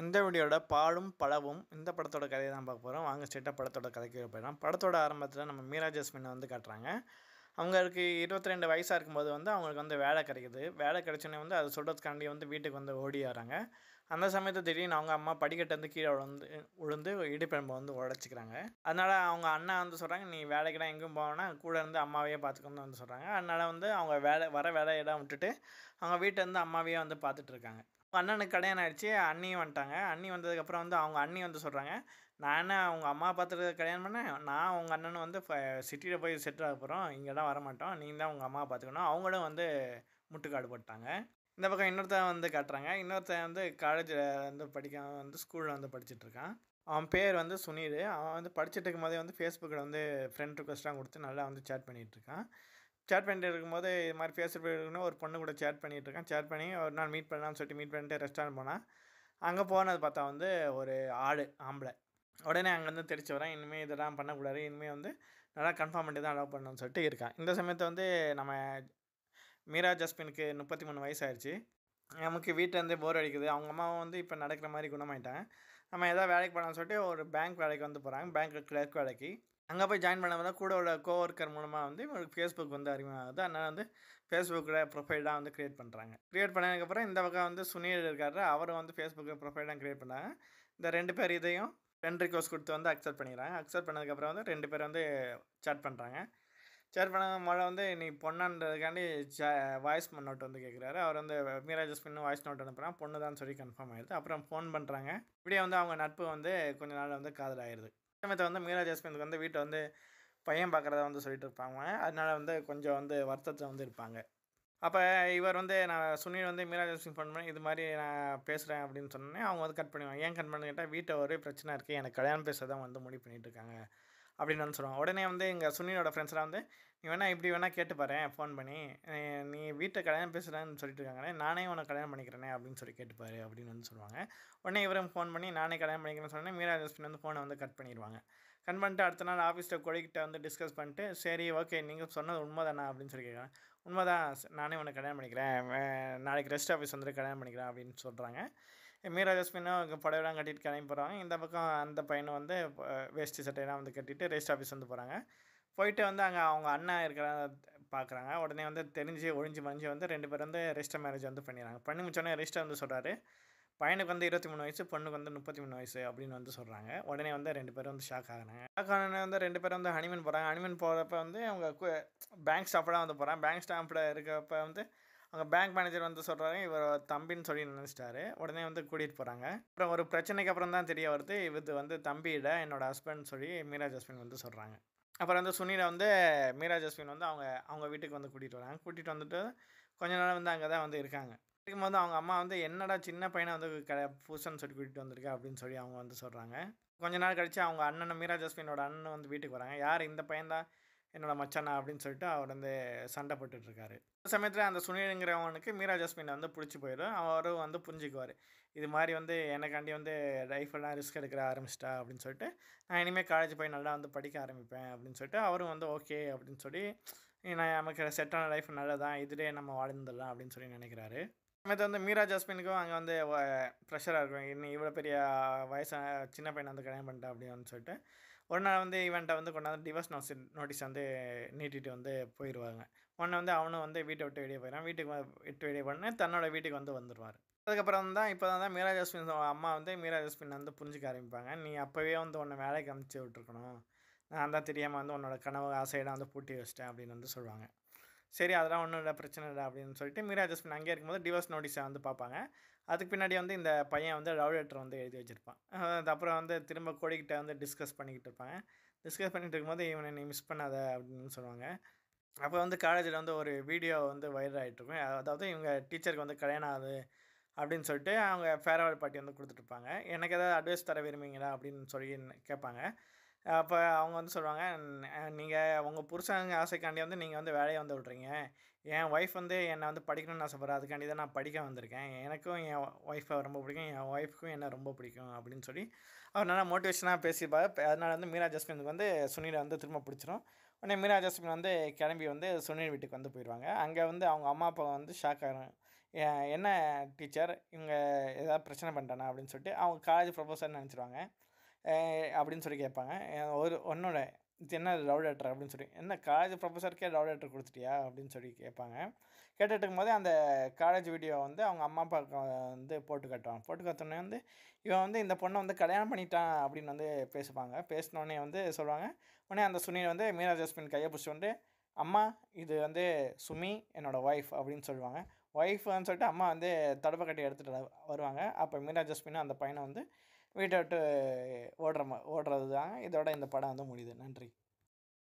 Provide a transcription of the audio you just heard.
இந்த வீடியோட பாலும் பழவும் இந்த படத்தோட கதையை தான் பார்க்க போகிறோம். வாங்க ஸ்ட்ரெயிட்டாக படத்தோட கதைக்கு போயிடலாம். படத்தோட ஆரம்பத்தில் நம்ம மீரா ஜாஸ்மினை வந்து காட்டுறாங்க. அவங்களுக்கு 22 வயசாக இருக்கும்போது வந்து அவங்களுக்கு வந்து வேலை கிடைக்குது. வேலை கிடைச்சோன்னே வந்து அதை சொல்கிறதுக்காண்டி வந்து வீட்டுக்கு வந்து ஓடி வராங்க. அந்த சமயத்தில் திடீர்னு அவங்க அம்மா படிக்கட்டு வந்து கீழே விழுந்து இடுப்பெலும்பை வந்து உடச்சிக்கிறாங்க. அதனால் அவங்க அண்ணா வந்து சொல்கிறாங்க, நீ வேலைக்கெல்லாம் எங்கேயும் போவேன்னா கூட இருந்து அம்மாவையே பார்த்துக்கணும்னு வந்து சொல்கிறாங்க. அதனால் வந்து அவங்க வேலையெல்லாம் விட்டுட்டு அவங்க வீட்டை வந்து அம்மாவையே வந்து பார்த்துட்டு இருக்காங்க. அண்ணனுக்கு கல்யாணம் ஆகிடுச்சு. அண்ணியும் வந்துட்டாங்க. அண்ணி வந்ததுக்கப்புறம் வந்து அவங்க அண்ணி வந்து சொல்கிறாங்க, நான் என்ன அவங்க அம்மா பார்த்துட்டு கல்யாணம் பண்ணேன், நான் உங்கள் அண்ணனும் வந்து சிட்டியில் போய் செட்டில் ஆக போகிறோம், இங்கெல்லாம் வரமாட்டோம், நீங்கள் தான் உங்கள் அம்மாவை பார்த்துக்கணும். அவங்களும் வந்து முட்டுக்காடு போட்டாங்க. இந்த பக்கம் இன்னொருத்தன் வந்து காட்டுறாங்க. இன்னொருத்தன் வந்து காலேஜில் வந்து வந்து ஸ்கூலில் வந்து படிச்சுட்ருக்கான். அவன் பேர் வந்து சுனில். அவன் வந்து படிச்சுட்டு இருக்கும்போதே வந்து ஃபேஸ்புக்கில் வந்து ஃப்ரெண்ட் ரிக்வெஸ்ட்லாம் கொடுத்து நல்லா வந்து சேட் பண்ணிகிட்ருக்கான். சேட் பண்ணிட்டு இருக்கும்போது இது மாதிரி ஃபேஸ்புக்கில் ஒரு பொண்ணு கூட சேட் பண்ணிகிட்ருக்கான். சேட் பண்ணி ஒரு நாள் மீட் பண்ணலாம்னு சொல்லிட்டு மீட் பண்ணிட்டு ரெஸ்டாரண்ட் போனான். அங்கே போனது பார்த்தா வந்து ஒரு ஆம்பளை. உடனே அங்கேருந்து தெரிச்சு வரேன், இனிமேல் இதெல்லாம் பண்ணக்கூடாது, இனிமேல் வந்து நல்லா கன்ஃபார்ம் பண்ணி தான் அலோவ் பண்ணணும்னு சொல்லிட்டு இருக்கான். இந்த சமயத்தை வந்து நம்ம மீரா ஜாஸ்மினுக்கு 33 வயசாகிடுச்சு. நமக்கு வீட்டிலேருந்தே போர் அடிக்குது. அவங்க அம்மாவும் வந்து இப்போ நடக்கிற மாதிரி குணமாயிட்டாங்க. நம்ம எதாவது வேலைக்கு போகலான்னு சொல்லிட்டு ஒரு பேங்க் வேலைக்கு வந்து போகிறாங்க. பேங்க்கில் கிளர்க் வேலைக்கு. அங்கே போய் ஜாயின் பண்ணும்போது தான் கூட உள்ள கோவொர்க்கர் மூலமாக வந்து இவங்களுக்கு ஃபேஸ்புக் வந்து அறிமுகமாகுது. அதனால் வந்து ஃபேஸ்புக்கில் ப்ரொஃபைல்லாம் வந்து க்ரியேட் பண்ணுறாங்க. க்ரியேட் பண்ணதுக்கப்புறம் இந்த பக்கம் வந்து சுனில் இருக்காரு. அவரும் வந்து ஃபேஸ்புக்கில் ப்ரொஃபைல்லாம் க்ரியேட் பண்ணாங்க. இந்த 2 பேர் இதையும் ஃப்ரெண்ட் ரிக்வெஸ்ட் கொடுத்து வந்து அக்செப்ட் பண்ணிக்கிறாங்க. அக்செப்ட் பண்ணதுக்கப்புறம் வந்து 2 பேர் வந்து சேட் பண்ணுறாங்க. சேட் பண்ண வந்து நீ பொண்ணான்றதுக்காண்டி வாய்ஸ் நோட் வந்து கேட்குறாரு. அவர் வந்து மீரா ஜாஸ்மின் வாய்ஸ் நோட் அனுப்புகிறான். பொண்ணு தான் சொல்லி கன்ஃபார்ம் ஆயிடுது. அப்புறம் ஃபோன் பண்ணுறாங்க. இப்படியே வந்து அவங்க நட்பு வந்து கொஞ்ச நாள் வந்து காதல் ஆயிடுது. சமயத்தை வந்து மீரா ஜாஸ்மினுக்கு வந்து வீட்டை வந்து பையன் பார்க்குறத வந்து சொல்லிட்டு இருப்பாங்க. அதனால் வந்து கொஞ்சம் வந்து வருத்தத்தில் வந்து இருப்பாங்க. அப்போ இவர் வந்து சுனில் வந்து மீரா ஜாஸ்மின் ஃபோன் பண்ணி இது மாதிரி நான் பேசுகிறேன் அப்படின்னு சொன்னோன்னே அவங்க வந்து கட் பண்ணுவாங்க. ஏன் கட் பண்ணு கேட்டால் வீட்டில் ஒரே பிரச்சனை இருக்குது, எனக்கு கல்யாணம் பேச தான் வந்து முடிவு பண்ணிகிட்டு இருக்காங்க அப்படின்னு வந்து சொல்லுவாங்க. உடனே வந்து எங்கள் சுனிலோட ஃப்ரெண்ட்ஸ்லாம் வந்து நீ வேணால் இப்படி வேணால் கேட்டு பாரு ஃபோன் பண்ணி, நீ வீட்டை கல்யாணம் பேசுகிறேன்னு சொல்லிட்டு இருக்காங்களே, நானே உனக்கு கல்யாணம் பண்ணிக்கிறேனே அப்படின்னு சொல்லி கேட்டுப்பாரு அப்படின்னு வந்து சொல்லுவாங்க. உடனே இவரும் ஃபோன் பண்ணி நானே கல்யாணம் பண்ணிக்கிறேன்னு சொன்னேன். மீரா ஜாஸ்மின் வந்து ஃபோனை வந்து கட் பண்ணிடுவாங்க. கட் பண்ணிட்டு அடுத்த நாள் ஆஃபீஸில் கொலிக்கிட்ட வந்து டிஸ்கஸ் பண்ணிட்டு, சரி ஓகே நீங்கள் சொன்னது உண்மை தானா அப்படின்னு சொல்லி கேட்குறேன். உண்மைதான், நானே உன்னை கல்யாணம் பண்ணிக்கிறேன், நாளைக்கு ரெஸ்ட் ஆஃபீஸ் வந்துட்டு கல்யாணம் பண்ணிக்கிறேன் அப்படின்னு சொல்கிறாங்க. மீரா ஜாஸ்மினும் புடவைலாம் கட்டிட்டு கிளம்பி போகிறாங்க. இந்த பக்கம் அந்த பையனை வந்து வேஷ்டி சட்டையெல்லாம் வந்து கட்டிட்டு ரெஸ்ட் ஆஃபீஸ் வந்து போகிறாங்க. போயிட்டு வந்து அங்கே அவங்க அண்ணன் இருக்கிற பார்க்குறாங்க. உடனே வந்து தெரிஞ்சு ஒழிஞ்சு மறைஞ்சு வந்து 2 பேர் வந்து ரெஜிஸ்டர் மேரேஜ் வந்து பண்ணிடுறாங்க. பண்ணி முடிச்சோடனே ரெஜிஸ்டர் வந்து சொல்கிறாரு, பையனுக்கு வந்து 23 வயசு, பொண்ணுக்கு வந்து 33 வயசு அப்படின்னு வந்து சொல்கிறாங்க. உடனே வந்து 2 பேரும் வந்து ஷாக் ஆகுறாங்க. ஷாக் ஆனோடனே வந்து 2 பேரும் வந்து ஹனிமூன் போகிறாங்க. ஹனிமூன் போகிறப்ப வந்து அவங்க பேங்க் ஸ்டாஃப்லாம் வந்து போகிறாங்க. பேங்க் ஸ்டாஃபில் இருக்கப்போ வந்து அவங்க பேங்க் மேனேஜர் வந்து சொல்கிறாரு, இவர் தம்பின்னு சொல்லி நினச்சிட்டாரு. உடனே வந்து கூட்டிகிட்டு போகிறாங்க. அப்புறம் ஒரு பிரச்சனைக்கு அப்புறம் தான் தெரிய வருது, இது வந்து தம்பி இல்லை, என்னோட ஹஸ்பண்ட் சொல்லி மீரா ஜாஸ்மின் வந்து சொல்கிறாங்க. அப்புறம் வந்து சுனிலை வந்து மீரா ஜாஸ்மின் வந்து அவங்க வீட்டுக்கு வந்து கூட்டிகிட்டு வராங்க. கூட்டிகிட்டு வந்துட்டு கொஞ்ச நாள் வந்து அங்கே தான் வந்து இருக்காங்க. இருக்கும்போது அவங்க அம்மா வந்து என்னடா சின்ன பையனை வந்து புதுசுன்னு சொல்லி கூட்டிகிட்டு வந்திருக்கா அப்படின்னு சொல்லி அவங்க வந்து சொல்கிறாங்க. கொஞ்ச நாள் கழித்து அவங்க அண்ணனும் மீரா ஜாஸ்மினோட அண்ணன் வந்து வீட்டுக்கு வராங்க. யார் இந்த பையன் தான் என்னோட மச்சானா அப்படின்னு சொல்லிட்டு அவர் வந்து சண்டை போட்டுட்ருக்காரு. அந்த சமயத்தில் அந்த சுனிலுங்கிறவனுக்கு மீரா ஜாஸ்மினை வந்து பிடிச்சி போயிடும். அவரும் வந்து புரிஞ்சுக்குவார், இது மாதிரி வந்து எனக்காண்டி வந்து லைஃபெல்லாம் ரிஸ்க் எடுக்கிற ஆரம்பிச்சிட்டா அப்படின்னு சொல்லிட்டு, நான் இனிமேல் காலேஜ் போய் நல்லா வந்து படிக்க ஆரம்பிப்பேன் அப்படின்னு சொல்லிட்டு அவரும் வந்து ஓகே அப்படின்னு சொல்லி, நான் நமக்கு செட்டான லைஃப் நல்லதான், இதிலே நம்ம வாழ்ந்துடலாம் அப்படின்னு சொல்லி நினைக்கிறாரு. சமயத்தில் வந்து மீரா ஜாஸ்மினுக்கும் அங்கே வந்து ப்ரெஷராக இருக்கும், இன்னும் இவ்வளோ பெரிய வயசான சின்ன பையனை வந்து கல்யாணம் பண்ணிட்டேன் அப்படின்னு சொல்லிட்டு ஒரு நாள் வந்து இவன்ட்ட வந்து கொண்டாந்து டிவோர்ஸ் நோட்டீஸ் வந்து நீட்டிட்டு வந்து போயிடுவாங்க. ஒன்று வந்து அவனும் வந்து வீட்டை விட்டு வெளியே போயிடுவான். வீட்டுக்கு விட்டு வெளியே போனே தன்னோட வீட்டுக்கு வந்து வந்துடுவார். அதுக்கப்புறம் தான் இப்போ தான் மீரா ஜாஸ்மின் அம்மா வந்து மீரா ஜாஸ்மின் வந்து புரிஞ்சுக்க ஆரம்பிப்பாங்க. நீ அப்போவே வந்து உன்னை வேலைக்கு அமுச்சு விட்ருக்கணும், நான் தான் தெரியாமல் வந்து உன்னோட கனவு ஆசையெல்லாம் வந்து பூட்டி வச்சிட்டேன் அப்படின்னு வந்து சொல்லுவாங்க. சரி அதெல்லாம் ஒன்றும் இல்லை, பிரச்சனை இல்லை அப்படின்னு சொல்லிட்டு மீரா ஜாஸ்மின் அங்கேயே இருக்கும்போது டிவோர்ஸ் நோட்டீஸை வந்து பார்ப்பாங்க. அதுக்கு பின்னாடி வந்து இந்த பையன் வந்து லவ் லெட்டர் வந்து எழுதி வச்சுருப்பான். அது அப்புறம் வந்து திரும்ப கோடிக்கிட்ட வந்து டிஸ்கஸ் பண்ணிக்கிட்டு இருப்பாங்க. டிஸ்கஸ் பண்ணிகிட்டு இருக்கும்போது இவனை நீ மிஸ் பண்ணாத அப்படின்னு சொல்லுவாங்க. அப்போ வந்து காலேஜில் வந்து ஒரு வீடியோ வந்து வைரல் ஆகிட்ருக்கும். அதாவது இவங்க டீச்சருக்கு வந்து கல்யாணம் ஆகுது அப்படின்னு சொல்லிட்டு அவங்க ஃபேர்வெல் பார்ட்டி வந்து கொடுத்துட்ருப்பாங்க. எனக்கு ஏதாவது அட்வைஸ் தர விரும்புவீங்களா அப்படின்னு சொல்லி கேட்பாங்க. அப்போ அவங்க வந்து சொல்லுவாங்க, நீங்கள் உங்கள் புருஷங்க ஆசைக்காண்டி வந்து நீங்கள் வந்து வேலையை வந்து விட்றீங்க, என் ஒய்ஃப் வந்து என்னை வந்து படிக்கணும்னு ஆசைப்பட்றேன், அதுக்காண்டி தான் நான் படிக்க வந்திருக்கேன், எனக்கும் என் ஒய்ஃபை ரொம்ப பிடிக்கும், என் ஒய்ஃபுக்கும் என்ன ரொம்ப பிடிக்கும் அப்படின்னு சொல்லி அவர் நல்லா மோட்டிவேஷனாக பேசிப்பார். அதனால் வந்து மீரா ஜாஸ்மினுக்கு வந்து சுனிலை வந்து திரும்ப பிடிச்சிரும். உடனே மீரா ஜாஸ்மின் வந்து கிளம்பி வந்து சுனில் வீட்டுக்கு வந்து போயிடுவாங்க. அங்கே வந்து அவங்க அம்மா அப்பா வந்து ஷாக் ஆகிறாங்க, என்ன டீச்சர் இவங்க ஏதாவது பிரச்சனை பண்ணிட்டானா அப்படின்னு சொல்லிட்டு அவங்க காலேஜ் ப்ரொஃபஸர்னு நினச்சிருவாங்க. அப்படின்னு சொல்லி கேட்பாங்க. ஒன்னோட இது என்ன லவ் லெட்டர் அப்படின்னு சொல்லி, என்ன காலேஜ் ப்ரொஃபஸருக்கே லவ் லெட்டர் கொடுத்துட்டியா அப்படின்னு சொல்லி கேட்பாங்க. கேட்டுட்டு இருக்கும்போதே அந்த காலேஜ் வீடியோ வந்து அவங்க அம்மா அப்பாவுக்கு வந்து போட்டு காட்டுவாங்க. போட்டு காட்டினோடனே வந்து இவன் வந்து இந்த பொண்ணை வந்து கல்யாணம் பண்ணிட்டான் அப்படின்னு வந்து பேசுவாங்க. பேசினோடனே வந்து சொல்லுவாங்க. உடனே அந்த சுனில் வந்து மீரா ஜாஸ்மின் கையை பிடிச்சி வந்து, அம்மா இது வந்து சுமி என்னோடய ஒய்ஃப் அப்படின்னு சொல்லுவாங்க. ஒய்ஃப்னு சொல்லிட்டு அம்மா வந்து தடுப்பை கட்டி எடுத்துகிட்டு வருவாங்க. அப்போ மீரா ஜாஸ்மின் அந்த பையனை வந்து வீட்டை விட்டு ஓடுறது தான் இதோட இந்த படம் வந்து முடியுது. நன்றி.